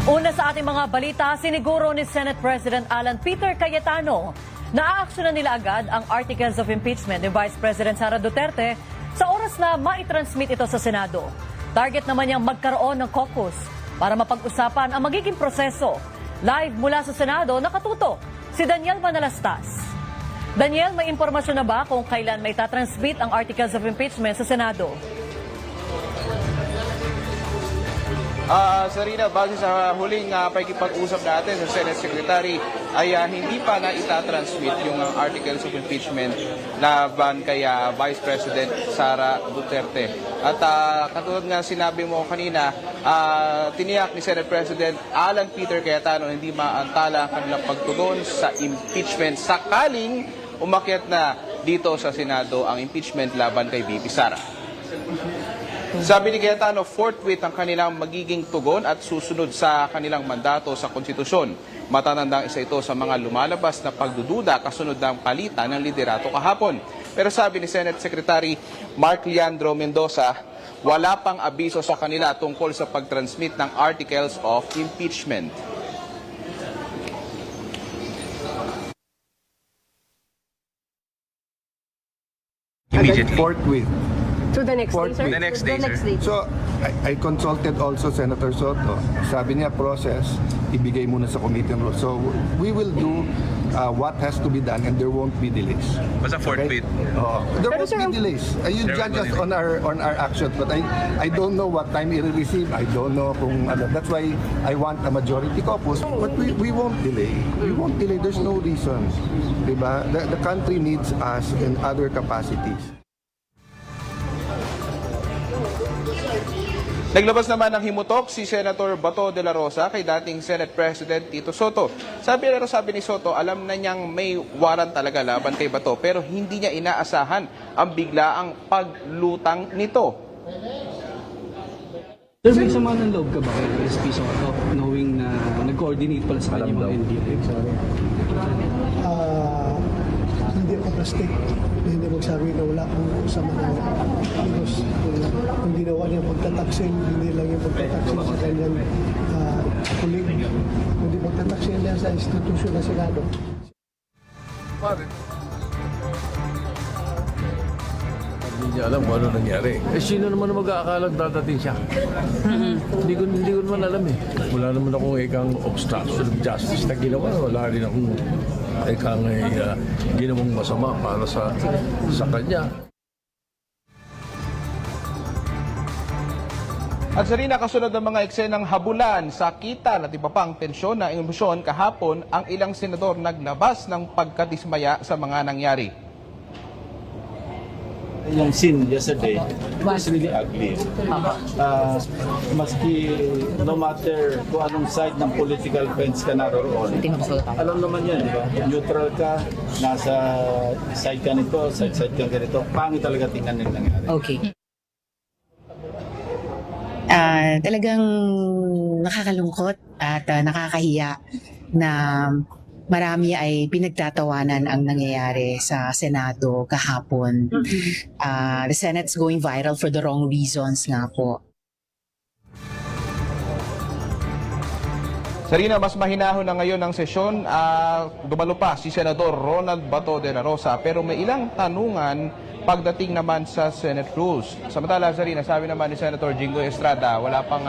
Una sa ating mga balita, siniguro ni Senate President Alan Peter Cayetano na aaksyonan nila agad ang articles of impeachment ni Vice President Sara Duterte sa oras na maitransmit ito sa Senado. Target naman niyang magkaroon ng caucus para mapag-usapan ang magiging proseso. Live mula sa Senado, nakatuto si Daniel Manalastas. Daniel, may impormasyon na ba kung kailan may tatransmit ang articles of impeachment sa Senado? Sarina, base sa huling pakikipag-usap natin sa Senate Secretary ay hindi pa na itatransmit yung articles of impeachment laban kay Vice President Sara Duterte. At katulad nga sinabi mo kanina, tiniyak ni Senate President Alan Peter Cayetano hindi maantala ang kanilang pagtugon sa impeachment sakaling umakyat na dito sa Senado ang impeachment laban kay VP Sara. Sabi ni Cayetano, forthwith ang kanilang magiging tugon at susunod sa kanilang mandato sa konstitusyon. Matatandang isa ito sa mga lumalabas na pagdududa kasunod ng palitan ng liderato kahapon. Pero sabi ni Senate Secretary Mark Leandro Mendoza, wala pang abiso sa kanila tungkol sa pag-transmit ng articles of impeachment. Immediately. Forthwith. To the next day, sir? The next day, sir. So, I consulted also Senator Soto. Sabi niya, process, ibigay muna sa committee on rules. So, we will do what has to be done and there won't be delays. Basta forthwith. There won't be delays. You judge us on our actions, but I don't know what time it will receive. I don't know kung ano. That's why I want a majority caucus. But we won't delay. We won't delay. There's no reason. Diba? The country needs us in other capacities. Naglabas naman ng himutok si Senator Bato de la Rosa kay dating Senate President Tito Soto. Sabi ni Soto, alam na niyang may warrant talaga laban kay Bato pero hindi niya inaasahan ang biglaang paglutang nito. Sir, may sama ng loob ka ba kay SP Soto knowing na nag-coordinate pala sa kanya mga NBI? Hindi ako plastic. Hindi magsabi na wala akong sama na because kung ginawa niya pagtataksil, hindi lang yung pagtataksil sa kanyang kulig, kundi pagtataksil niya sa institusyon ng Senado. Hindi niya alam kung ano nangyari. Sino naman mag-aakalang dadating siya? Hindi ko naman alam eh. Wala naman akong ikang obstruction of justice na ginawa. Wala rin akong ikang ginawang masama para sa kanya. At sa rin nakasunod ng mga eksenang habulan, sakitan at iba pang tensyon na emosyon kahapon, ang ilang senador naglabas ng pagkadismaya sa mga nangyari. Yung scene yesterday was really ugly. Maski no matter kung anong side ng political fence ka naroon, alam naman yan, di ba? Neutral ka, nasa side ka nito, side ka ganito, pangit talaga tingnan yung nangyari. Okay. Talagang nakakalungkot at nakakahiya na marami ay pinagtatawanan ang nangyayari sa Senado kahapon. The Senate's going viral for the wrong reasons nga po. Sarina, mas mahinahon na ngayon ang sesyon. Dumalo pa si Senador Ronald Bato de la Rosa pero may ilang tanungan pagdating naman sa Senate rules. Samantala, Sarina, sabi naman ni Senator Jinggoy Estrada, wala pang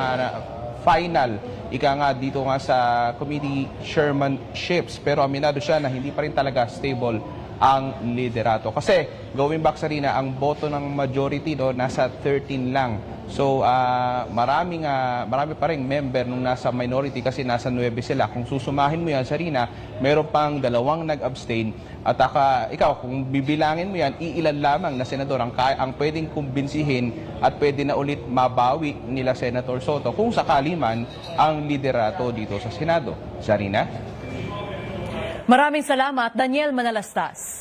final nga dito nga sa committee chairmanships pero aminado siya na hindi pa rin talaga stable ang liderato. Kasi going back sa Sarina, ang boto ng majority nasa 13 lang. So marami pa ring member nung nasa minority kasi nasa 9 sila. Kung susumahin mo yan, Sarina, meron pang 2 nag-abstain at ikaw kung bibilangin mo yan, iilan lamang na senador ang pwedeng kumbinsihin at pwede na ulit mabawi nila Senator Soto kung sakali man ang liderato dito sa Senado. Sarina? Maraming salamat, Daniel Manalastas.